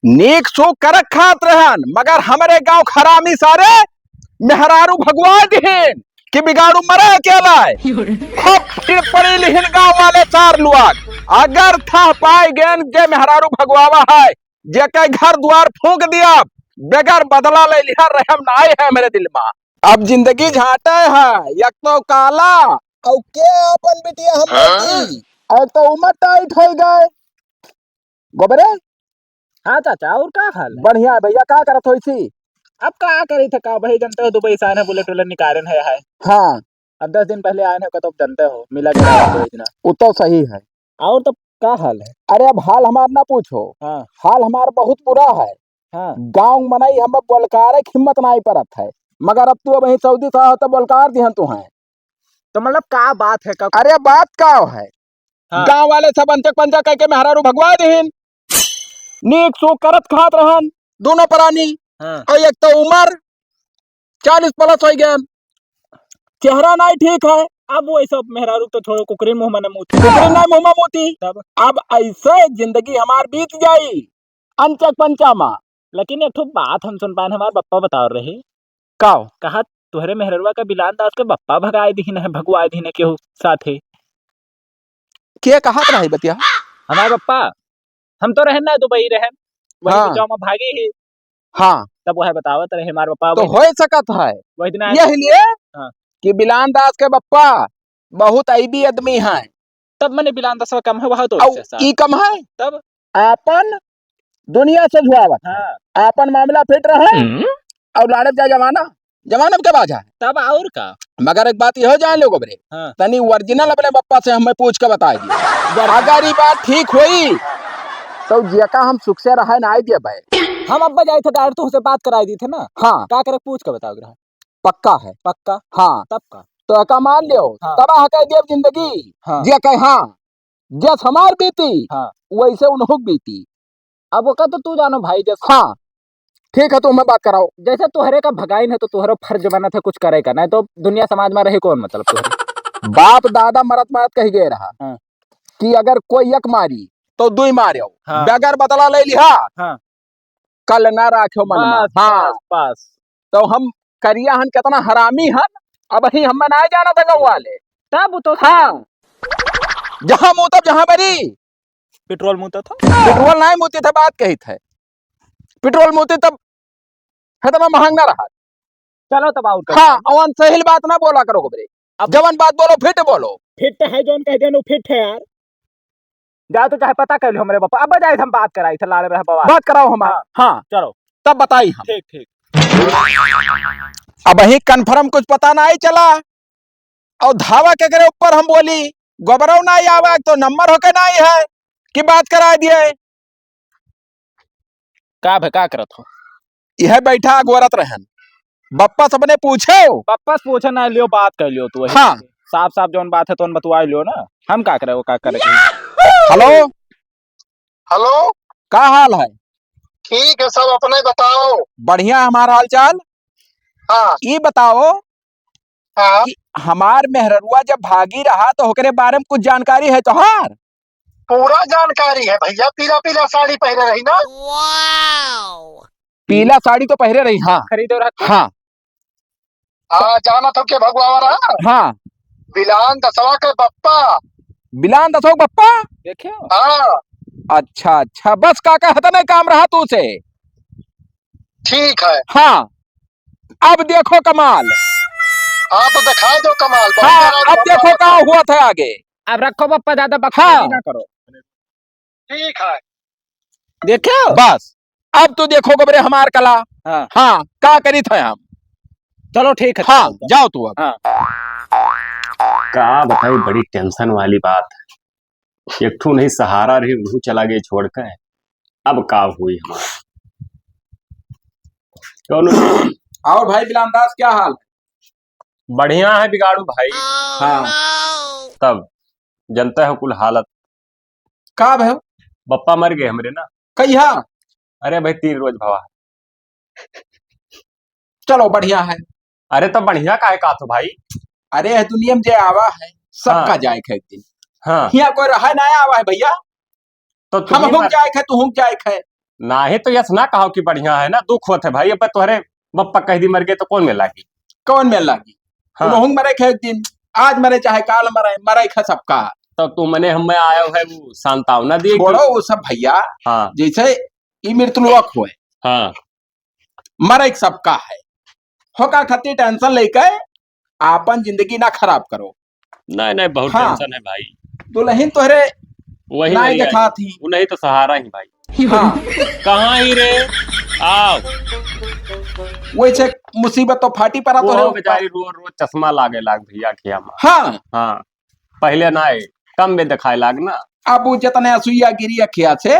नीक सो करक खात रहन मगर हमारे गांव खरामी सारे मेहरारू भगवा दिहिन कि बिगाड़ू मरे अकेला खूब पड़ी लिहिन गांव वाले चार लोग अगर था पाए गेन के मेहरारू भगवावा है जेके घर द्वार फूंक दिया बेगर बदला ले लिया रहम ना आए है मेरे दिल में। अब जिंदगी झाटे है एक तो काला और के अपन बिटिया हम बेटी और तो उम्र टाइट हो गए गोबरे। हाँ चाचा, और का हाल है? बढ़िया भैया का करत होई छी? अब का करे थे का भाई, जानते हो दुबई से आए हैं, बुलेट वुलेट निकाले है। हाँ अब 10 दिन पहले आए हैं तो जानते हो मिला गिरा भेजना। वो तो सही है। और तो का हाल है? अरे अब हाल हमार ना पूछो। हाँ हाल हमार बहुत बुरा है। हाँ। गांव मनाई हम बोलकार हिम्मत नहीं परत है मगर अब तू वही सऊदी था तो बोलकार दिहन तू है तो मतलब का बात है का? अरे बात का है। हाँ। गांव वाले सब अंचक पंचा कह के मेहरारू भगवा दिहिन नीक सो करत खात रहन दोनों प्राणी। हाँ। और एक तो उम्र 40 प्लस हो गया चेहरा नहीं ठीक है। अब वो सब मेहरारू तो छोड़ो, कुकरी मुंह में मुंह कुकरी ना मुंह में मोती। तब अब ऐसे जिंदगी हमार बीत जाई अंचक पंचा मा। लेकिन एक ठो बात हम सुन पाए, हमारे पप्पा बता रहे काओ कहा तुहरे मेहरवा का बिलान दास के बप्पा भगाए दीन है, भगवाए दीन है केहू साथे। के कहा रही बतिया? हमारे पप्पा हम तो रहना दुबई रहे वही हाँ। बिचाव में भागे ही। हाँ तब वह बतावत रहे हमारे पप्पा तो हो सकत है वही दिन आए यही लिए हाँ। कि बिलान दास के बप्पा बहुत अईबी आदमी है। तब मैंने बिलान दसवा कम है वह तो ई कम है तब आपन दुनिया से झुआवत हाँ। आपन मामला फिट रहे और लाड़े जा जमाना जमाना के बाजा है। तब और का मगर एक बात यहो जान लो गोबरे। हाँ। तनी ओरिजिनल अपने बप्पा से हमें पूछ के बताई अगर ये बात ठीक हुई तो जिया हम सुख से रहे ना आई दिया भाई। हम अब्बा जाए थे डायरेक्ट तुमसे बात कराई दी थे ना। हाँ का करे पूछ के बताओ ग्रह पक्का है पक्का। हाँ तब का तो का मान लियो। हाँ। तबाह कर दिया जिंदगी हाँ। जिया कहे हाँ जस हमार बीती हाँ। वैसे उन्होंने बीती। अब वो का तो तू जानो भाई, जैसे हाँ ठीक है तो मैं बात कराओ। जैसे तुहरे का भगाइन है तो तुहरा फर्ज बना था कुछ करे का, नहीं तो दुनिया समाज में रहे कौन मतलब तुहरे। बाप दादा मरत मरत कह गए रहा हाँ। कि अगर कोई एक मारी तो दुई मारियो हाँ। बगैर बदला ले लिहा हाँ। कल ना राखो मन में। बस हाँ बस बस। तो हम करिया हन कितना हरामी हन अब ही हम ना जाना था गाँव वाले। तब तो हाँ जहाँ मुँह तब जहाँ बरी पेट्रोल मुँह था पेट्रोल नहीं मुँहती थे बात कही थे पेट्रोल मुँहती तब है तो महंग ना रहा। चलो तब आउट कर। हाँ अवन सही बात ना बोला करो गोबरे अब जवन बात बोलो फिट बोलो। फिट है जोन कह देनो फिट है यार। जा तो चाहे पता कर लो हमारे पापा अब जाए हम बात कराई थे लाड़े रह बाबा बात कराओ हमारा। हाँ चलो तब बताई हम। ठीक ठीक। अब ही कन्फर्म कुछ पता नहीं चला और धावा के करे ऊपर हम बोली गोबरव नहीं आवा तो नंबर होके नहीं है कि बात करा दिए का करत हो? यह बैठा गोरत रहन बप्पा सबने पूछे पप्पा से पूछे ना लियो बात कर लियो तू। हाँ साफ साफ जोन बात है तो बतवा लियो ना, हम का करे वो का करे। हेलो हेलो का हाल है? ठीक है सब अपने बताओ। बढ़िया हमारा हाल चाल। हाँ ये बताओ हाँ कि हमार मेहररुआ जब भागी रहा तो ओकरे बारे में कुछ जानकारी है तोहार? पूरा जानकारी है भैया, पीला पीला साड़ी पहने रही ना। पीला साड़ी तो पहरे रही। हाँ खरीदो रख। हाँ हाँ जाना तो के भगवावा रहा हाँ बिलान दसवा के बप्पा। बिलान दसो बप्पा। देखियो हाँ अच्छा अच्छा बस काका हता नहीं काम रहा तू से। ठीक है। हाँ अब देखो कमाल। हाँ तो दिखाई दो कमाल। हाँ अब देखो क्या हुआ था आगे। अब रखो पप्पा, ज्यादा हाँ। बकवास ना करो। ठीक है। देखियो बस अब तो देखो गोबरे हमार कला। हाँ हाँ क्या करी थे हम। चलो ठीक है। हाँ जाओ तू अब। हाँ का बताई, बड़ी टेंशन वाली बात है। एक ठू नहीं सहारा रही वो चला गए छोड़ कर। अब का हुई हमारा कौन। और भाई बिलान दास क्या हाल? बढ़िया है बिगाड़ू भाई। हाँ तब जनता है कुल हालत। का भाई बप्पा मर गए हमरे ना। कहिया? अरे भाई 3 रोज भवा। चलो बढ़िया है। अरे तब बढ़िया काहे का तो भाई। अरे दुनिया में जे आवा है सबका हाँ। जाए है एक दिन। हाँ यहाँ कोई रहा ना आवा है भैया। तो हम तुम्हें हुक जाए है तू हुक जाए है। ना ही तो यस ना कहो कि बढ़िया है ना, दुख होत है भाई। अब तोहरे बप्पा कह दी मर गए तो कौन में लागी। कौन में लागी? हाँ। उन्होंने मरे खे एक दिन, आज मरे चाहे काल मरे, मरे खे सबका। तो तू मने हमें आया है वो सांतावना दिए छोड़ो वो सब भैया। हाँ जैसे ई मृत्युलोक हुए, हाँ मरे सबका है, होका खातिर टेंशन लेकर आपन जिंदगी ना खराब करो। नहीं नहीं बहुत हाँ। टेंशन है भाई। दुल्हन तोहरे वही नहीं वही देखा आई। थी। वो नहीं तो सहारा ही भाई। हाँ कहाँ ही रे आओ। वैसे मुसीबत तो फाटी पड़ा वो तो बेचारी रोज रोज चश्मा लागे लाग भैया खिया में। हाँ हाँ पहले ना आए, कम में दिखाए लाग ना। अब वो जितने असुईया गिरी अखिया से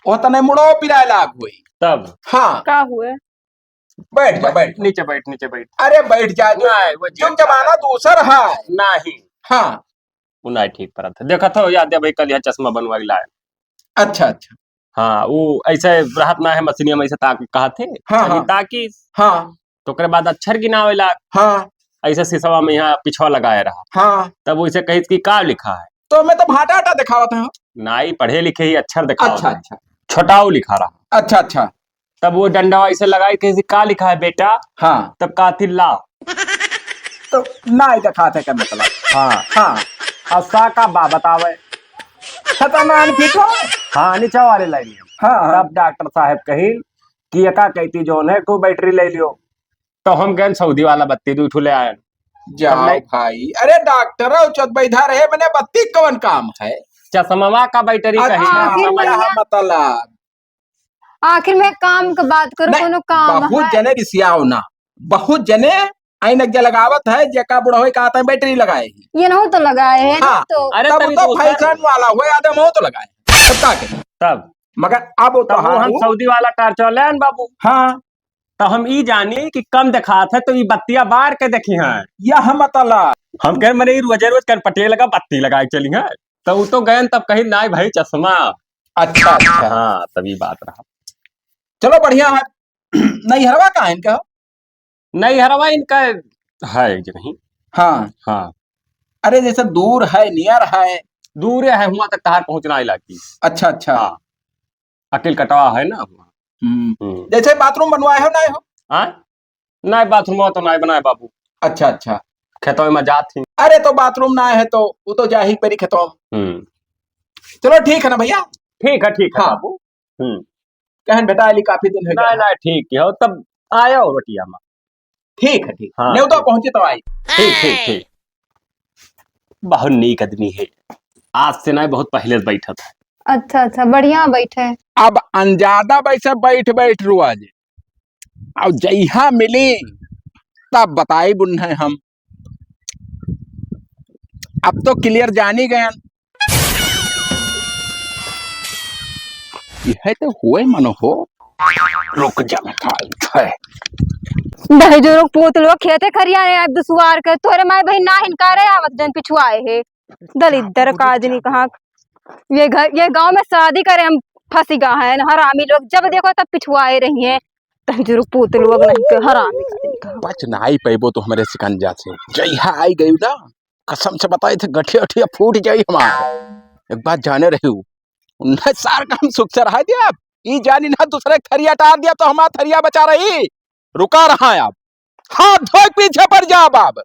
उतने मुड़ो पिराए लाग हुई। तब हाँ का हुए? बैठ जा बैठ। नीचे बैठ नीचे बैठ। अरे बैठ जा, नहीं वो जो जमाना दूसर है। नहीं हाँ वो नहीं ठीक पड़ा था। देखा था याद है भाई कल यह चश्मा बनवा के लाए। अच्छा अच्छा। हाँ वो ऐसे राहत ना है मशीनिया में ऐसे ताक कहा थे। हाँ, हाँ। ताकि हाँ तो ओकरे बाद अक्षर गिनावे लाग। हाँ ऐसे शीशवा में यहाँ पिछवा लगाए रहा। हाँ तब वैसे कही कि का लिखा है। तो मैं तो भाटा आटा दिखावत हूँ। नाई पढ़े लिखे ही अक्षर दिखा। अच्छा अच्छा छोटाऊ लिखा रहा। अच्छा अच्छा। तब वो डंडा ऐसे लगाई कही का लिखा है बेटा। हाँ तब कहा थी ला। तो ना दिखाते क्या मतलब। हाँ हाँ असा का बा बतावे। खतरनाक पीठो। हाँ नीचा वाले लाइन। हाँ तब डॉक्टर साहब कही कि एका कहती जो है तू बैटरी ले लियो। तो हम गए सऊदी वाला बत्ती दू ले आए। जाओ भाई। अरे डॉक्टर चौथ बैठा रहे, मैंने बत्ती कौन काम है। चश्मा का बैटरी कही। अच्छा मतलब आखिर में काम का बात करो, नहीं, कोनो काम बहुत है। जने रिसियाओ ना, बहुत जने ऐनक जे लगावत है, जेका बुढ़ा होई कहता है बैटरी लगाए। ये ना तो लगाए है ना। हाँ, तो अरे तब तभी तो तो फैशन वाला हुए आदम हो तो लगाए। तब का के तब मगर अब तो तब वो हम सऊदी वाला टार्च ले बाबू। हाँ तो हम ई जानी कि कम दिखात है तो ये बत्तियां बार के देखी हैं। यह मतलब हम कह मैंने रोजे रोज कर पटिया लगा बत्ती लगाए चली है। तो वो तो गए तब कही ना भाई चश्मा। अच्छा अच्छा। हाँ तभी बात रहा। चलो बढ़िया है। नहीं हरवा का है इनका। नहीं हरवा इनका है नहीं। हाँ हाँ अरे जैसे दूर है नियर है। दूर है हुआ तक कहाँ पहुंचना ही लागी। अच्छा अच्छा। हाँ अकेल कटवा है ना। जैसे बाथरूम बनवाए हो ना हो। हाँ नहीं बाथरूम तो नहीं बनाए बाबू। अच्छा अच्छा। खेतों में जात थी। अरे तो बाथरूम ना है तो वो तो जा ही पेरी खेतों। चलो ठीक है ना भैया। ठीक है हाँ। बाबू। कहन बेटा अली काफी दिन हो नहीं गया। नहीं ठीक है तब आया हो रोटिया में। ठीक है ठीक। हाँ, नहीं तो पहुंचे तो आई। ठीक ठीक ठीक। बहुत नीक आदमी है। आज से नहीं बहुत पहले से बैठा था। अच्छा अच्छा बढ़िया बैठे। अब अनजादा वैसे बैठ बैठ रुआ जे अब जइहा मिली तब बताई बुन्हे हम। अब तो क्लियर जानी गए। यह तो हुए मनो हो। रुक जा है। दही जो लोग पोत लोग खेते खरिया रे अब दुसवार के तोरे माई बहन ना हिनकारे आवत जन पिछुआए है। दलिद्दर का आदमी कहाँ ये गांव में शादी करे हम फंसी गा है हरामी लोग जब देखो तब पिछुआए रही है। जो पोत लोग नहीं के हरामी का आदमी कहाँ। बच ना आई पैबो तो हमारे सिकंजा से जइहा आई गई ना कसम से बताए थे गठिया गठिया फूट जाई हमार। एक बात जाने रही हूँ उन्हें सार काम सुख से रहा दिया। अब ई जानी ना दूसरे थरिया टार दिया तो हमारा थरिया बचा रही। रुका रहा है अब हाथ धो पीछे पर जा अब।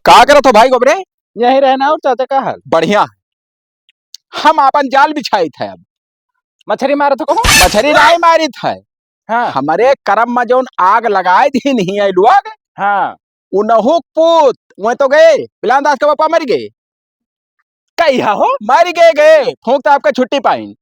का करो तो भाई गोबरे। यही रहना और चाचा का हाल। बढ़िया है। हम अपन जाल बिछाई थे अब मछली मारा तो कहो। मछली राय मारी थे। हाँ हमारे कर्म में जोन आग लगाए थी नहीं आई लुआग हाँ उनहु पूत वह तो गए बिलान दास के पापा मर गए। कहिया हो मर गए फूंक तो आपका छुट्टी पाई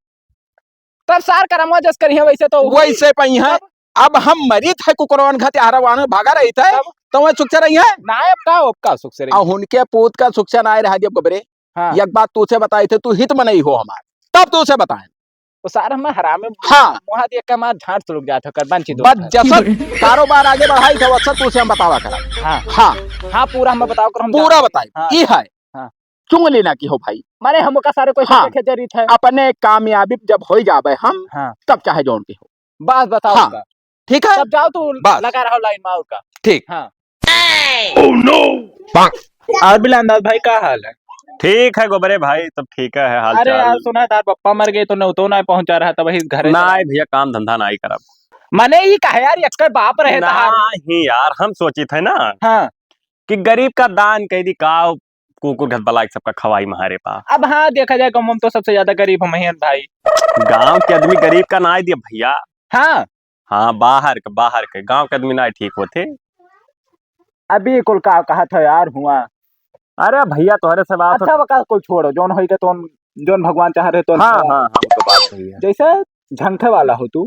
तब सार करमवा जस करी है वैसे तो वैसे पई है। अब हम मरी थे कुकरवन खाते आरवान भागा रही थे तो वह सुख से रही है नायब का सुख से और उनके पूत का सुख से ना रहा जब गबरे। हाँ। एक बात तुझसे बताई थे तू हित में नहीं हो हमारे तब तुझसे बताए। तो सार हम हरामे हाँ वहां देख के मार झाड़ सुलग जाता कर बंची दो। बस जैसा कारोबार आगे बढ़ाई थे वैसा तुझसे हम बतावा करा। हाँ हाँ हाँ पूरा हम बताओ कर हम पूरा बताई हाँ। ये है। हाँ। चुंग लेना की हो भाई मारे हमका सारे कोई हाँ। के जरित है। अपने कामयाबी जब हो जावे हम हाँ तब चाहे जोन की हो। बस बताओ हाँ। उसका। ठीक है तब जाओ तू बस। लगा रहा लाइन में का। ठीक। हाँ oh, no. और बिलांदाज भाई का हाल है। ठीक है गोबरे भाई, तब ठीक है हाल अरे यार चाल। सुना तार पप्पा मर गए तो न तो ना पहुंचा रहा था वही घर ना भैया काम धंधा ना ही करब। मने ही कहा यार यक्कर बाप रहे तार। नहीं यार, हम सोची थे ना हाँ कि गरीब का दान कह दी का कुकुर घर बला सबका खवाई हमारे पास। अब हाँ देखा जाए गाँव में तो सबसे ज्यादा गरीब हम ही हैं भाई। गांव के आदमी गरीब का ना ही दिया भैया। हाँ हाँ बाहर के गांव के आदमी ना ठीक होते। अभी कुल का कहा था यार हुआ। अरे भैया तुम्हारे से बात अच्छा वका कोई छोड़ो जोन होई तो जोन भगवान चाह रहे तो हाँ हाँ हाँ तो बात सही है। जैसे झंखे वाला हो तू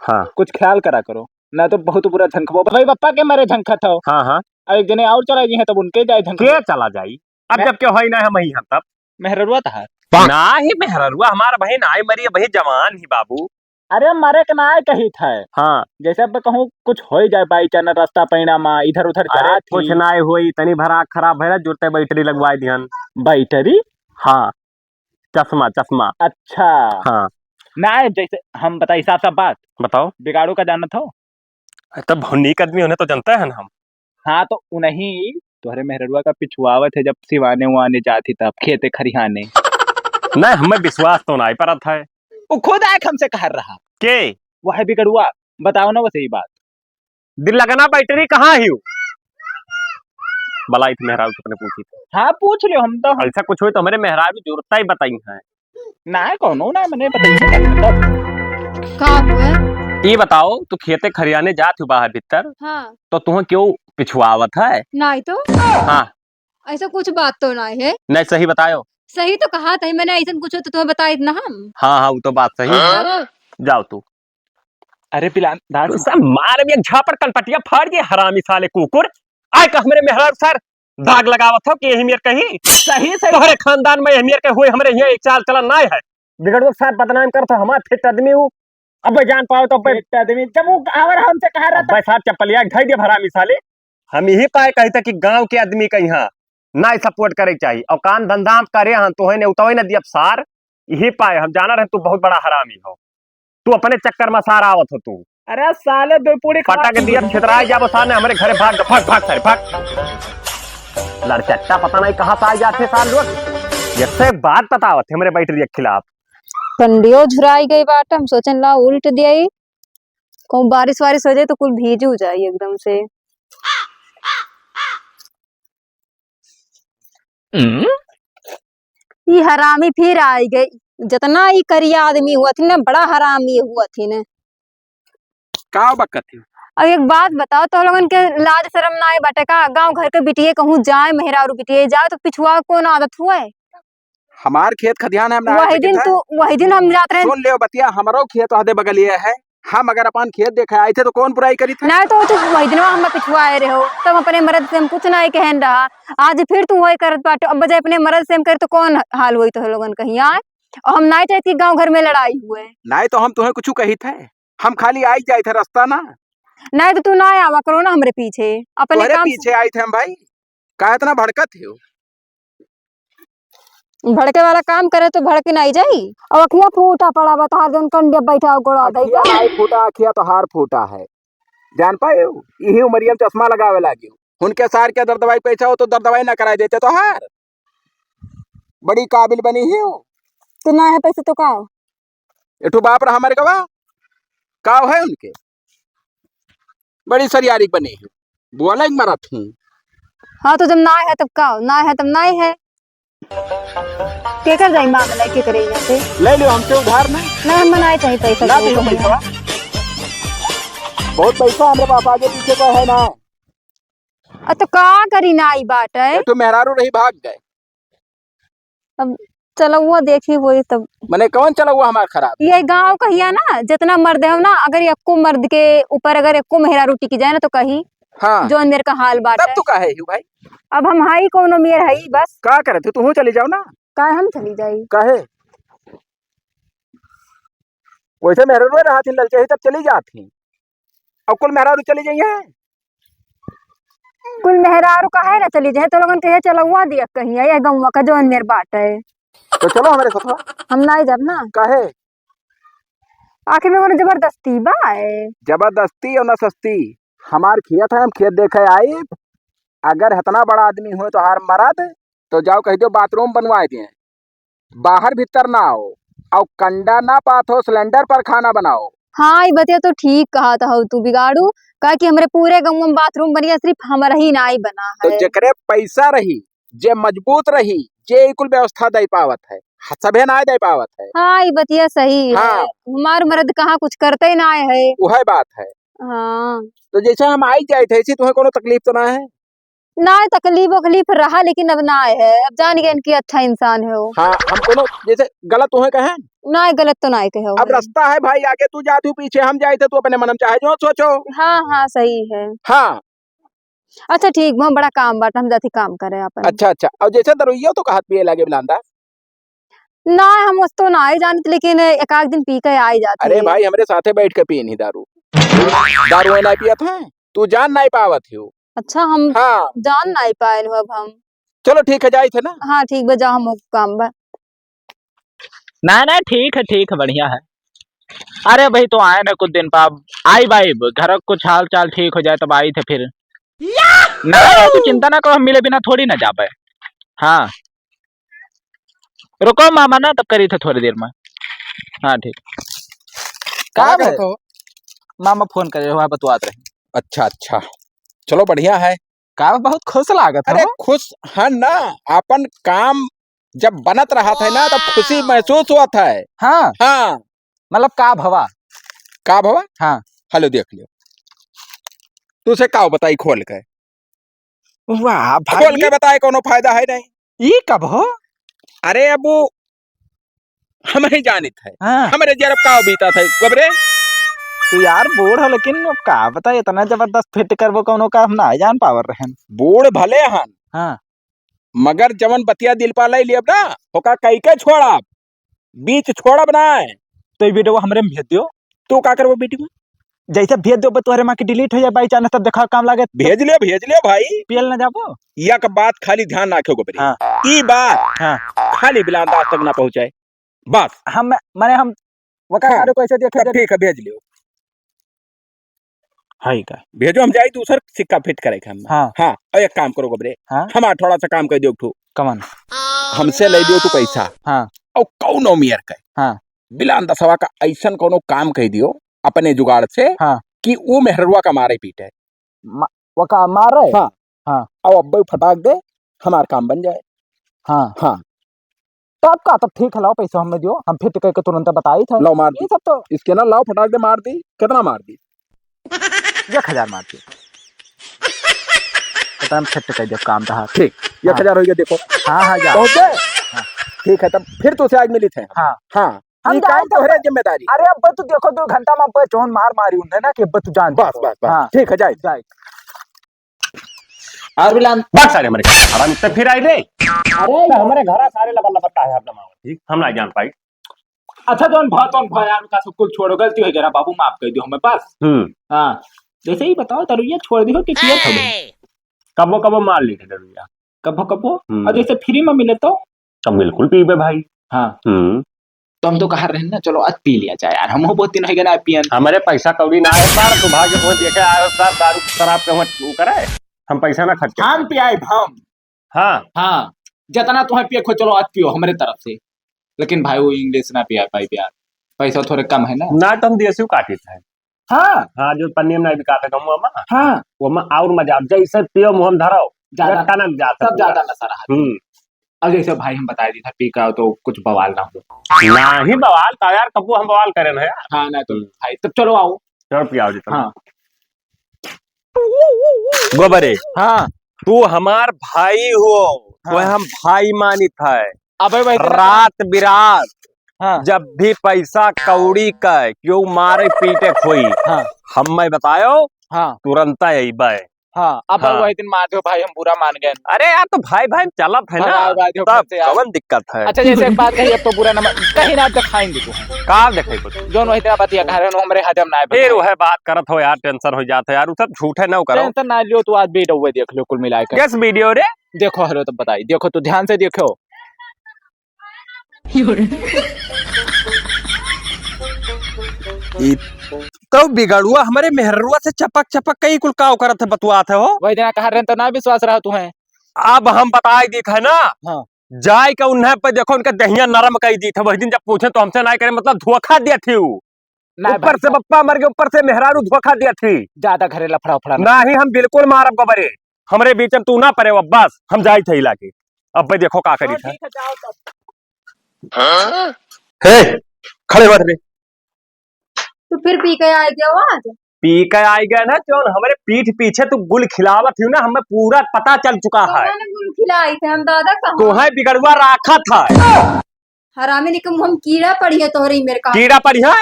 हाँ कुछ ख्याल करा करो ना तो बहुत बुरा झंखबो भाई पप्पा के मारे झंखा था हाँ हाँ और एक जने और चला गई है तब उनके जाए झंखा के चला जाई। अब जब क्यों है ना हम ही हम तब मेहररुआ था। ना ही मेहररुआ हमारा बहन आई मरी है, बही जवान ही बाबू। अरे मरे के ना कही था हाँ जैसे अब कहूँ कुछ हो जाए बाई चाना रास्ता पैना मा इधर उधर अरे जा कुछ ना हुई, तनी भरा खराब है जुड़ते बैटरी लगवाए ध्यान। बैटरी हाँ चश्मा। अच्छा हाँ ना जैसे हम बताइए साफ साफ बात बताओ। बिगाड़ो का जाना था। तब भुनीक आदमी होने तो जानते हैं ना हम। हाँ तो उन्हीं तुम्हारे मेहररुआ का पिछुआवत है जब सिवाने उवाने जाती तब खेते खरिहाने नहीं हमें विश्वास तो नहीं परत है। वो खुद आए हमसे कह रहा के वो है बिगड़ुआ बताओ ना वो सही बात। दिल लगना बैटरी कहाँ ही बलाई थी मेहरारू तुमने पूछी थी। हाँ पूछ लियो हम तो ऐसा कुछ हुई तो हमारे मेहरारू जरूरत ही बताई है। ना कौन ना मैंने बताइए का हुआ? ये बताओ तू खेते खरियाने जात हो बाहर भीतर हाँ तो तुम्हें क्यों पिछुआवत है। नहीं तो हाँ ऐसा कुछ बात तो नहीं है। नहीं सही बताओ। सही तो कहा था मैंने, ऐसा कुछ हो तो तुम्हें बताई ना हम। हाँ हाँ वो तो बात सही है। जाओ तू अरे पिलान दार सब मार भी एक झापड़ कनपटिया फाड़ दिए हरामी साले कुकुर। आए का हमारे मेहरारू सर दाग लगावत हो कि यही मेर कही सही सही तोहरे खानदान में यही मेर के हुए हमारे यहाँ एक चाल चलन ना है। बिगड़ो साथ बदनाम कर तो हमार फिट आदमी हूँ। अब जान पाओ तो आदमी जब वो आवर हमसे कह रहा था साथ चप्पलिया ढाई दे हरामी साले। हम यही पाए कहते कि गांव के आदमी का यहाँ ना सपोर्ट करे चाहिए और काम धंधा करे हम तो है उतवे न दियब सार। यही पाए हम जाना रहे तू बहुत बड़ा हरामी हो। तू अपने चक्कर में सारा आवत हो तू अरे साले दो पूरी पटा के दिया छितरा जाबो सामने हमारे घरे भाग भाग सारे भाग। लड़चट्टा पता नहीं कहाँ से आ जाते साल लोग। ये बात बतावत है हमारे बैटरी के खिलाफ। पंडियो झुराई गई बाट हम सोचन ला उल्ट दिया कहूँ बारिश वारिश हो जाए तो कुल भीज हो जाए एकदम से। ये हरामी फिर आई गई जितना ही करिया आदमी हुआ थी ना बड़ा हरामी हुआ थी ना। का बकत है अब एक बात बताओ तो लोगन के लाज शर्म ना आए बाटे का गांव घर के बिटिए कहूँ जाए मेहरारू बिटिए जाए तो पिछुआ कौन आदत हुआ है। हमार खेत खदियान है वही दिन हम जाते रहे सुन ले बतिया हमारो खेत हदे बगल ये है। हम अगर अपन खेत देखे आए थे तो कौन बुराई करी था। नहीं तो वही दिन हम पिछुआए रहे हो तब अपने मर्द से हम कुछ नहीं कहन रहा। आज फिर तू वही करत बाटे अब बजाय अपने मर्द से हम करे तो कौन हाल हुई तो लोगन कहीं आए और हम नहीं चाहती गांव घर में लड़ाई हुए। नहीं तो हम तुम्हें कुछ कही थे हम खाली आई जाए थे रास्ता ना। नहीं तो तू ना आवा करो ना हमरे पीछे अपने तुम्हारे काम पीछे आए थे हम भाई का इतना भड़कत हो। भड़के वाला काम करे तो भड़के नहीं जाई। और अखिया फूटा पड़ा बता जन कंडे बैठा गोड़ा दई अखिया हाय फूटा अखिया तो हार फूटा है जान पाए यही उमरिया में चश्मा लगावे लागी उनके सार के दर्द दवाई पैसा हो तो दर्द दवाई ना कराए देते तो हार बड़ी काबिल बनी ही हो। तो ना है पैसे तो का एठू बाप रहा हमारे गवा काव है उनके बड़ी सरियारी बनी है बोला एक मरा थी। हाँ तो जब ना है तब का ना है तब ना है के कर जाई मामला के करे यहाँ से ले लो हमसे उधार ना ना हम बनाए चाहिए पैसा ना तो दियो कहीं। पैसा बहुत पैसा हमारे पास आगे पीछे का है ना। तो का करी ना आई बात है तो मेहरारू रही भाग गए अब चलो वो देखी वही तब मैंने कौन चला हुआ हमारा खराब ये गांव कहिया ना जितना मर्द है ना अगर एको मर्द के ऊपर अगर एको मेहरारू टिकी जाए ना तो कहीं हाँ जो मेरे का हाल बात तब है। तो का है भाई अब हम हाई कोनो मेर है बस का करे थे तू चली जाओ ना का हम चली जाई काहे वैसे मेहरारू रहा थी ललचे तब चली जाती अब कुल मेहरारू चली जाइए कुल मेहरारू का है ना चली जाए तो लोगन कहे चलो हुआ दिया कहीं ये गौवा का जो मेर बाट है तो चलो हमारे साथ हम नहीं जब ना काहे आखिर में जबरदस्ती बा जबरदस्ती और न सस्ती हमार खेत है हम खेत देखे आई अगर इतना बड़ा आदमी हुए तो हार मरद तो जाओ कह दो बाथरूम बनवाए दिए, बाहर भीतर ना आओ, और कंडा ना पाथो, सिलेंडर पर खाना बनाओ। हाँ ये बतिया तो ठीक कहा था हो तू बिगाड़ू, कहा कि हमारे पूरे गाँव में बाथरूम बनिया, सिर्फ हमारा ही ना ही बना तो है। जकरे पैसा रही, जे मजबूत रही, जे कुल व्यवस्था दे पावत है, सभे ना दे पावत है। हाँ ये बतिया सही है। हाँ। हमार मर्द कहाँ कुछ करते ही ना है। वह बात है। हाँ तो जैसे हम आई जाए थे, ऐसी तुम्हें कोनो तकलीफ तो ना है? ना तकलीफ वकलीफ रहा, लेकिन अब ना है, अब जान गए इनकी अच्छा इंसान है वो। हाँ, हम कोनो जैसे गलत तुम्हें कहें? ना गलत तो ना कहे अब रास्ता है भाई, आगे तू जाती, पीछे हम जाए थे, तू अपने मन में चाहे जो सोचो। हाँ हाँ सही है। हाँ अच्छा ठीक, वहाँ बड़ा काम बाटा, हम जाती काम करे अपन। अच्छा अच्छा। और जैसे दरुइया तो कहत पिए लगे बिलांदा। ना हम उस तो ना ही जानते, लेकिन एक आध दिन पी के आ ही जाते। अरे भाई हमारे साथे बैठ के पी नहीं दारू, दारू नहीं पियत है, तू जान नहीं पावत हो। अच्छा हम हाँ जान नहीं पाए नु अब हम। चलो ठीक है, जाए थे ना। हाँ ठीक बजा, हम काम बा। ना ना ठीक है बढ़िया है। अरे भाई तो आए ना कुछ दिन बाद, आई भाई घर कुछ हाल चाल ठीक हो जाए तब आई थे फिर। ना तू चिंता ना करो, हम मिले बिना थोड़ी ना जा पाए। हाँ रुको मामा ना, तब करी थे थोड़ी देर में। हाँ ठीक। क्या है? करत हो? मामा फोन करे हुआ बतवात रहे। अच्छा अच्छा, चलो बढ़िया है। का बहुत खुश लागत अरे खुश है ना, अपन काम जब बनत रहा था ना, तब खुशी महसूस हुआ था। हाँ हाँ मतलब का भवा। का भवा? हाँ हेलो देख लियो, तुझे का बताई खोल के? वाह खोल के बताए, कोनो फायदा है नहीं। ये कब हो? अरे अब वो हम ही जानित है, हाँ हमारे जरब का बीता था गबरे। तो यार बूढ़ हो, लेकिन अब का बता, इतना जबरदस्त फिट कर वो कोनो का हम ना जान पावर रहे। बूढ़ भले हन, हाँ मगर जवन बतिया दिल पा लाई लियब ना, होका कई के छोड़ा, बीच छोड़ा बनाए। तो ये वीडियो हमरे में भेज दियो। तू का करबो वीडियो में? जैसे भेज दो तुम्हारे माँ की डिलीट हो जाए बाई चांस, तब देखा काम लागे भेज लियो भाई। पीएल ना जाबो। यक बात खाली ध्यान रखो गबरे। हाँ ई बात हाँ खाली बिलांदाज तक ना पहुंचाए बस। हम माने हम वका हाँ, को ऐसे देखे तब ठीक है, भेज लियो। हाई का। भेजो, हम जाई दूसर सिक्का फिट करे हम। हाँ हाँ, और एक काम करो गबरे, हाँ हमारा थोड़ा सा काम कर दियो ठू, कमन। हमसे ले दियो तू पैसा। हाँ और कौनो मियर के हाँ बिलांदसवा का ऐसन कोनो काम कह दियो अपने जुगाड़ से, हाँ कि वो मेहरुआ का मारे पीटे। वका मार रहे। हाँ हाँ और अब्बे फटाक दे, हमारा काम बन जाए। हाँ हाँ तब का, तब ठीक है, लाओ पैसा हमें दियो, हम फिट करके तुरंत बताई था। लो मार ये दी सब तो इसके ना, लाओ फटाक दे मार दी। कितना मार दी? 1000 मार दियो। तो हम फिट कर दियो काम था। ठीक, 1000 हो गया, देखो हाँ हाँ जा। पहुंच गए। ठीक है, तब फिर तो से आज मिली थे। हाँ हाँ हम ये जाए काम तब तोहरे जिम्मेदारी। अरे अब तू देखो 2 घंटा में अब चोन मार मारी उन्हें ना, कि अब तू जान। बस बस बस, हाँ ठीक है, जाए जाए। और बिलान बात सारे हमारे हराम तो फिर आई रे। अरे हमारे घर सारे लबल लबल का है अपना मामा, ठीक हम ना जान पाई। अच्छा जोन भयान का सब कुछ छोड़ो, गलती हो गया बाबू, माफ कर दियो हमें पास। हाँ जैसे ही बताओ, तरुइया छोड़ दियो कि पिया था? कबो कबो मार ली थी दरुइया, कबो कबो। और जैसे फ्री में मिले तो तब बिल्कुल पीबे भाई। हाँ तो हम तो कहा रहे ना, चलो आज पी लिया जाए यार, हम बहुत दिन हो गया ना पियन। हमारे पैसा कौड़ी ना है सार, तू भाग्य को देखे आए सार, दारू शराब के वो करे, हम पैसा ना खर्च हम पियाए हम। हाँ हाँ जितना तुम्हें पिए खो, चलो आज पियो हमारे तरफ से। लेकिन भाई वो इंग्लिश ना पिया पाई यार, पैसा थोड़े कम है ना। तो हम देसी काटी थे। हाँ हाँ जो पन्नी में बिका थे गमुआ में, हाँ वो में और मजा जैसे पियो मुंह में धरो ज्यादा टनक जाता, सब ज्यादा नशा रहा। अब जैसे भाई हम बता दी था, पी का तो कुछ बवाल ना हो। ना ही बवाल था यार, कबू हम बवाल करे ना यार। हाँ ना तो भाई तब चलो आओ। चलो पियाओ जी। हाँ गोबरे, हाँ तू हमार भाई हो, तो हाँ। हम भाई मानित है। अबे भाई रात बिरात हाँ जब भी पैसा कौड़ी का क्यों मारे पीटे खोई, हाँ हम मैं बतायो हाँ तुरंत आई बाय। हाँ अब हाँ। वही दिन मार दो भाई, हम बुरा मान गए। अरे यार तो भाई भाई चलत है ना, हाँ, भाई, जो तब करते यार। कौन दिक्कत है। अच्छा जैसे एक बात कही, अब तो बुरा न कहीं ना तो खाएंगे तू का देखे कुछ जो वही दिन बतिया कह रहे हो, हमरे हजम ना फिर वह बात करत हो यार, टेंशन हो जाता है यार, सब झूठे न करो। टेंशन ना लियो, तू आज वीडियो हुए देख लो कुल मिला के। किस वीडियो रे? देखो हेलो तब बताई, देखो तू ध्यान से देखो। तो बिगड़ुआ हमारे मेहरुआ से चपक चपक कई कुल काव करत है, बतुआत है हो। वही दिन कह रहे तो ना विश्वास रहा तुम्हें। अब हम बताए दिख है ना। हाँ। जाय के उन्हें पे देखो उनका दहिया नरम कही दी थे, वही दिन जब पूछे तो हमसे ना करे, मतलब धोखा दिया थी वो। ना ऊपर से बप्पा मर गए, ऊपर से मेहरारू धोखा दिया थी। ज्यादा घरे लफड़ा उफड़ा ना ही हम बिल्कुल मारब गबरे, हमरे बीच में तू ना पड़े, अब बस हम जाई थे इलाके। अब भाई देखो का करी था। ठीक है जाओ तब। हे खड़े मत रे। तो फिर पी के आए क्या वो आज? पी के आई गए ना जो हमारे पीठ पीछे तू गुल खिलावत थी ना, हमें पूरा पता चल चुका है। मैंने गुल खिलाई थे हम दादा कहाँ? तुम्हें बिगड़वा राखा था। हरामी निकम हम कीड़ा पड़ी है तोहरी मेरे का। कीड़ा पड़ी है।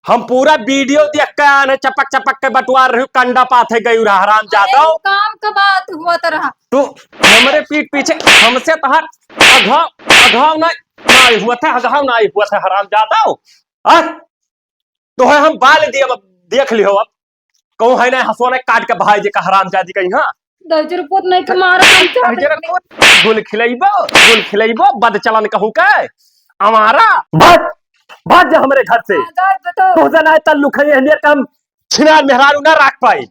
हम पूरा वीडियो देख के आने, चपक चपक के बटवार रही, कंडा पाथे गई हराम जादव। काम का बात हुआ तो रहा। तू हमारे पीठ पीछे हमसे तहर अघाव अघाव नहीं हुआ था, अघाव नहीं हुआ था हराम जादव। तो है हम बाल दिए, अब देख लियो। अब कहूँ है ना हंसोने काट के भाई जी का हराम जादी कहीं। हाँ दर्जन पुत नहीं के मारा गुल खिलाइबो बद चलन कहूँ के हमारा भाग जा हमारे घर से। तो जना तल्लु खाई हनियर काम छिनार मेहरारू ना राख पाई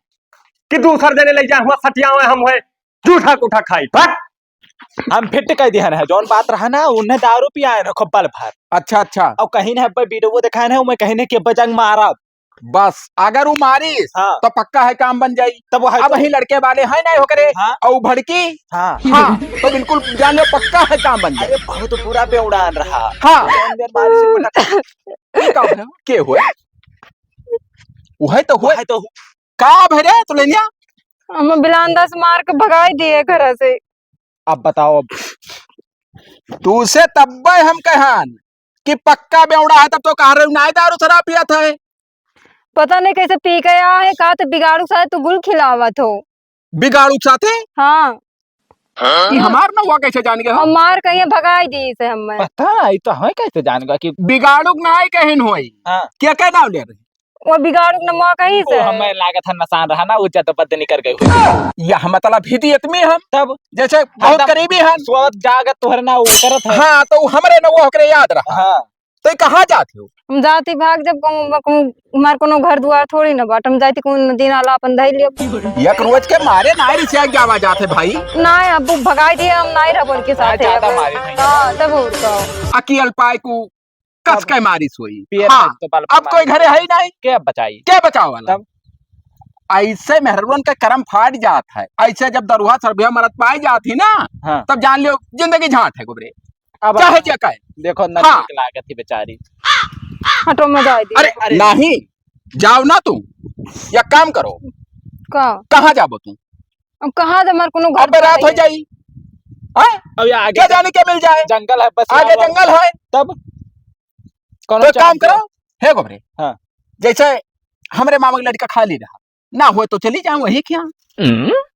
कि दूसर जने ले जा हुआ सटिया हम है जूठा कुठा खाई। भाग। हम फिट कह दिया है जौन बात रहा ना, उन्हें दारू पिया है रखो पल भर। अच्छा अच्छा। और कहीं ना वीडियो दिखाए है, मैं कहीं ने के बजंग मारा। बस अगर वो मारिस हाँ। तो पक्का है काम बन जाई। तब वो है अब वही लड़के वाले हैं नहीं होकरे। हाँ। और भड़की। हाँ हाँ तो बिल्कुल जान लो पक्का है काम बन जाए। अरे बहुत बुरा पे उड़ान रहा। हाँ ये के हुए वही तो हुए है तो का भरे तो लेनिया। हम बिलांदा से मार के भगाई दिए घर से। अब बताओ। अब तू से तब हम कहन कि पक्का बेवड़ा है, तब तो कह रहे ना दारू शराब पिया था। पता नहीं कैसे पी के आया है, कहा तो बिगाड़ू शायद तू गुल खिलावत हो। बिगाड़ू साथे हाँ ये हमार ना हुआ कैसे जान गए और मार कहीं भगाई दी से हमें। पता है तो हमें कैसे जानेगा कि बिगाड़ू ना ही कहन होई। हाँ। क्या कह नाम ले रहे वो बिगाड़ू न मौका कहीं से है। हमें लागत है नसान रहा ना, उज्जत बदनी कर गए। यह मतलब हित इतमी हम तब जैसे बहुत एकदम करीबी हैं। सोवत जागत तोहरे ना वो करत है। हाँ तो हमरे न वो होकरे याद रहा। हाँ तो ये कहाँ जाते हो? हम जाती भाग जब हमार कोनो घर द्वार थोड़ी न बाट, हम जाती कौन दिन आला अपन धई लियो। एक रोज के मारे नारी से क्या आवाज आते भाई। ना अब भगाई दिए हम नहीं रह उनके साथ। ज्यादा मारी नहीं। हाँ तब और का अकील पाए को कस के मारी सोई। पियर हाँ तो बाल अब कोई घरे है ही नहीं। क्या बचाई। क्या बचाओ वाला तब ऐसे मेहरवन का कर्म फाट जात है। ऐसे जब दरुहा सरबिया मरत पाई जाती ना, हाँ। तब जान लियो जिंदगी झाट है गुबरे। अब चाहे क्या है। देखो न हाँ। लागत थी बेचारी। हटो मजा आई दी। अरे नहीं जाओ ना तुम, या काम करो। का कहाँ जाबो तुम? अब कहाँ हमार कोनो घर अब रात हो जाई। हैं? अब ये आगे क्या जाने क्या मिल जाए। जंगल है बस आगे जंगल है। तब तो एक काम करो है गोबरे। हाँ। जैसे हमरे मामा की लड़का खाली रहा ना हुए तो चली जाऊं वही क्या।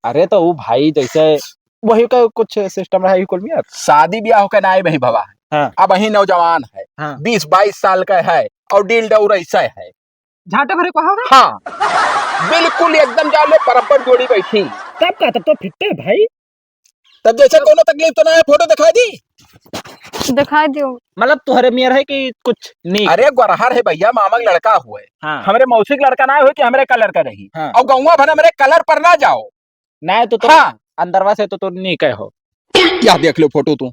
अरे तो वो भाई जैसे वही का कुछ सिस्टम रहा है कुल में। शादी ब्याह होकर ना आए वही भवा है। हाँ। अब वही नौजवान है। हाँ। 20-22 साल का है और डील डौर ऐसा है। झाटे भरे को होगा। हाँ बिल्कुल एकदम जान लो बराबर जोड़ी बैठी। तब तो फिट्टे भाई। तब जैसे कोनो तकलीफ तो ना है, फोटो दिखा दी। दिखाई दियो। मतलब तुहरे मियर है कि कुछ नहीं। अरे गरहर है भैया, मामा का लड़का हुए। हाँ। हमरे मौसी का लड़का ना हुए कि हमरे कलर का रही। हाँ। और गौवा भर मेरे कलर पर ना जाओ। ना तो हाँ। अंदरवा से तो नहीं कहे हो। क्या देख लो फोटो तू।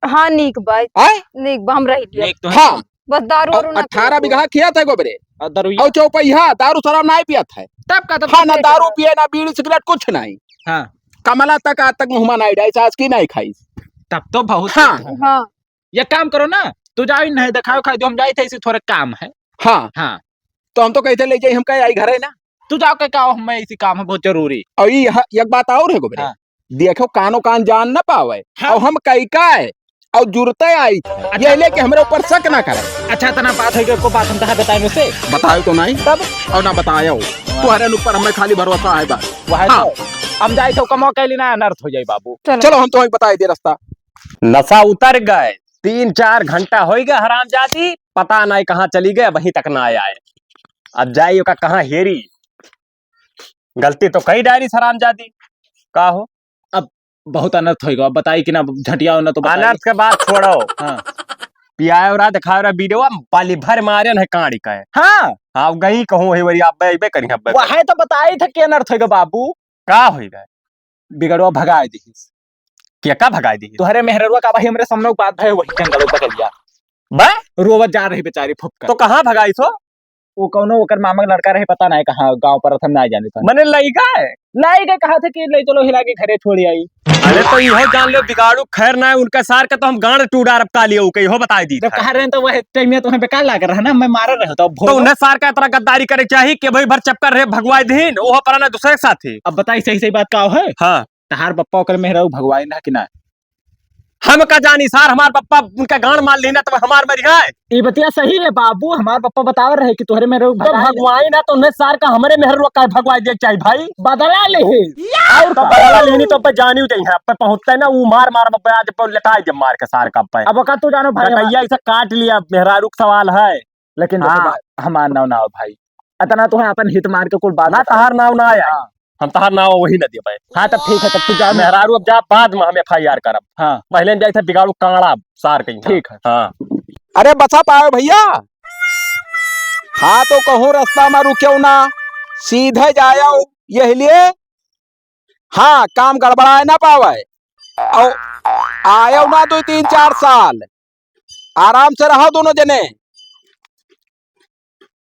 हाँ नीक भाई आए नीक बा हम रह लियो। एक तो है। हाँ बस दारू वारू ना 18 बीघा किया था गोबरे। और दरुइया और चौपहिया दारू शराब नहीं पिया था। तब का तब हाँ ना दारू पिए ना बीड़ी सिगरेट कुछ नहीं। हाँ। कमला तक आज तक मुहमा नहीं डाई, सास की नहीं खाई। तब तो बहुत। हाँ। हाँ ये काम करो ना, तू जाओ नहीं दिखाओ खाई दो, हम जाए थे इसी थोड़े काम है। हाँ हाँ तो हम तो कहते ले जाए, हम कहे आई घर है ना। तू जाओ के कहो हमें इसी काम है बहुत जरूरी। और ये एक बात और है गोबरे। हाँ। देखो कानो कान जान ना पावे। हाँ। और हम कई का है और जुड़ते आई थे। ये लेके हमारे ऊपर शक ना करे। अच्छा तना बात है को बात हम कहा बताए से बताओ तो नहीं तब और ना बताया तुम्हारे ऊपर हमें खाली भरोसा है बस। वह हाँ। तो हम जाए तो कमो के लिए ना अनर्थ हो जाए बाबू। चलो हम तुम्हें बताए दे रास्ता। नशा उतर गए, 3-4 घंटा हो गया हराम जाती, पता नहीं कहाँ चली गए, वहीं तक ना आया है। अब जाइए का कहाँ हेरी, गलती तो कई डायरी हराम जाती का हो। अब बहुत अनर्थ होगा, अब बताई कि ना झटिया ना तो बताई। अनर्थ के बात छोड़ो। हाँ। पियाओ रहा दिखाओ रहा वीडियो पाली भर मारे है कांडी का है। हाँ हाँ गई कहूँ है वरी आप बे करी अब वह तो बताई था कि अनर्थ होगा बाबू। का हो गए बिगड़वा भगाए दी क्या का भगाई दी तुहरे मेहररुआ का भाई हमरे सामने बात भाई वही जंगल बकलिया बे रोवत जा रही बेचारी फुप तो कहाँ भगाई सो वो कौनो ओकर मामा का लड़का रहे पता नहीं कहाँ गांव पर हम ना जाने था मने लइका है लाई के कहा थे कि ले चलो हिला के घरे छोड़ी आई अरे तो इहो जान लो बिगाड़ू खैर ना है उनका सार का तो हम गांड टूडा रपटा लियो के इहो बता दी जब कहा रहे तो वह टाइम में तुम्हें बेकार लग रहा ना मैं मार रहा था तो उन्हें सार का इतना गद्दारी करे चाहिए कि भाई भर चक्कर रहे भगवाई दिन ओह पराना दूसरे के साथ ही अब बताई सही सही बात का है हाँ तहार पप्पा ओकर मेहरा भगवाई ना कि ना हम का जानी सार हमार पप्पा उनका गांड मार लेना तो हमार मरिया है ये बतिया सही है बाबू हमार पप्पा बतावर रहे कि तोहरे मेहरा तो भगवाई ना तो उन्हें सार का हमारे मेहर का भगवाई देख चाहिए भाई बदला ले और तो बदला लेनी तो पे जानी चाहिए यहाँ पे पहुंचते ना वो मार मार पे आज पे लटाई जब मार के सार का पे अब का तू जानो भाई भैया इसे काट लिया मेहरारू सवाल है लेकिन हाँ। हमार नाव ना भाई इतना तो है अपन हित मार के कुल बात ना तहार नाव ना आया हम तहार नाव वही न दिए हाँ तब ठीक है तब तू जा मेहरारू अब जा बाद में हम FIR करब हाँ पहले जाए थे बिगाड़ू कांगड़ा सार कहीं ठीक है हाँ अरे बचा पाओ भैया हाँ तो कहूँ रास्ता में रुक्यो ना सीधे जाओ यही लिए हाँ काम गड़बड़ाए ना पावे और आयो ना 2-3-4 साल आराम से रहो दोनों जने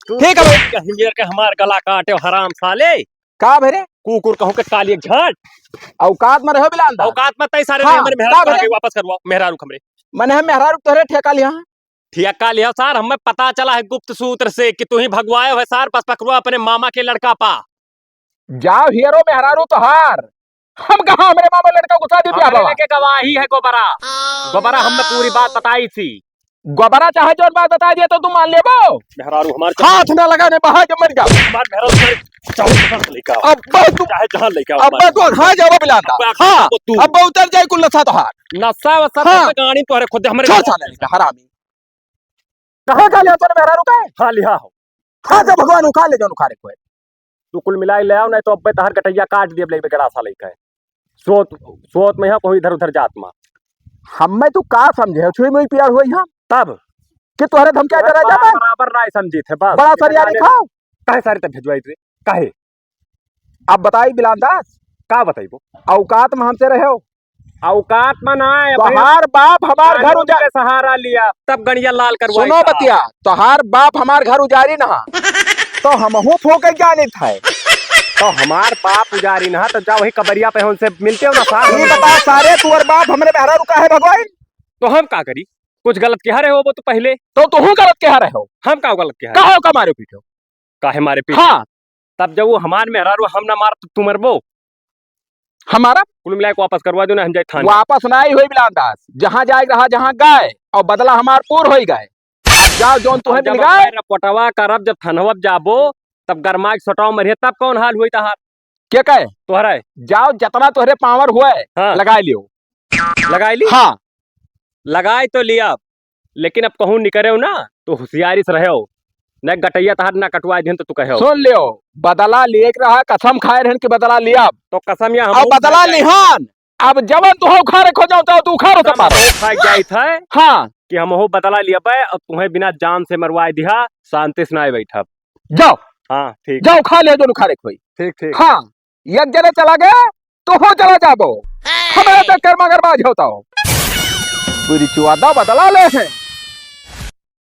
ठीक है भाई कहीं मेरे के हमार गला काटे हराम साले का भेरे कुकुर कहूं के काली एक झाट औकात में रहो बिलांदा औकात में तई सारे हाँ, हमरे का मेहरारू भले? के वापस करवाओ मेहरारू हमरे मैंने हम मेहरारू तोहरे ठेका लिया ठिया लिया सार हमें पता चला है गुप्त सूत्र से कि तू ही भगवाए है सार बस पकड़ो अपने मामा के लड़का पा जाओ हीरो मेहरारू तोहार हम कहा हमारे मामा लड़का को शादी ब्याह बाबा के गवाही है गोबरा गोबरा हमने पूरी बात बताई थी गोबरा चाहे जो बात बता दिया तो तुम मान ले मेहरारू हमार हाथ ना लगाने बाहर जब मर जाओ हमार मेहरारू चाहे लेके आओ अब बस तू चाहे जहां लेके आओ अब बस तू हाँ जाओ बिलांदा हाँ तू अब उतर जाए कुल नशा तोहार नशा वसा हाँ। पे गाड़ी तोहरे खुद हमरे छो साले का हरामी कहाँ का लिया तूने मेहरारू का हाँ लिया हो हाँ तो भगवान उखा ले जो उखाड़े को तू कुल मिलाई ले आओ नहीं तो अब तहर कटैया काट दिए ले गड़ा सा लेके सोत सोत में है कोई इधर उधर जात में हमें तू का समझे छुई में प्यार हुई हम तब कि तोहरे धमकिया डरा जाता बराबर राय समझी थे बस बड़ा सरियारी खाओ काहे सारे तब भेजवाई थे काहे अब बताई बिलांदास का बताइबो औकात में हमसे रहे हो औकात में ना है तोहार बाप हमार घर कानून उजारी के सहारा लिया तब गणिया लाल करवाई सुनो था। बतिया तोहार बाप हमार घर उजारी ना तो हमहू फोके क्या नहीं था तो हमार बाप उजारी ना तो जाओ वही कबरिया पे उनसे मिलते हो ना साथ ये बता सारे तुअर बाप हमरे बहरा रुका है भगवान तो हम का करी कुछ गलत कह रहे हो वो तो पहले तो तू गलत कह रहे हो हम का गलत कह कहा का मारे पीछे काहे मारे पीछे हाँ तब जब वो हमार में हरारू हम ना मार तो तू मरबो हमारा कुल मिला के वापस करवा दो ना हम जाए थाने वापस ना ही हुई बिलांदास जहाँ जाए रहा जहाँ गए और बदला हमार पूर हो गए जाओ जोन तुम्हें मिल गए पटवा करब जब थनवब जाबो तब गरमा के सटाव मरिए तब कौन हाल हुई तहार क्या कहे तोहरा जाओ जितना तोहरे पावर हुआ है हाँ। लगा लियो लगाई ली हाँ लगाई तो लिया लेकिन अब कहूँ निकरे ना तो होशियारी से रहे न गटैया तहार ना कटवा दिन तो तू कहे सुन लियो बदला लिए रहा कसम खाए रहन के बदला लिया तो कसम या अब बदला लिहान अब जवन तू उखाड़े खो जाओ तो तू उखाड़ो तो मारो खा जाई था हाँ कि हम हो बदला लिया पे और तुम्हें बिना जान से मरवाए दिया शांति से ना बैठा जाओ हाँ ठीक जाओ खा ले जो उखाड़े खोई ठीक ठीक हाँ एक जने चला गया तो हो चला जाबो हमारे चक्कर मगरबाज होता हो पूरी चुआदा बदला ले हैं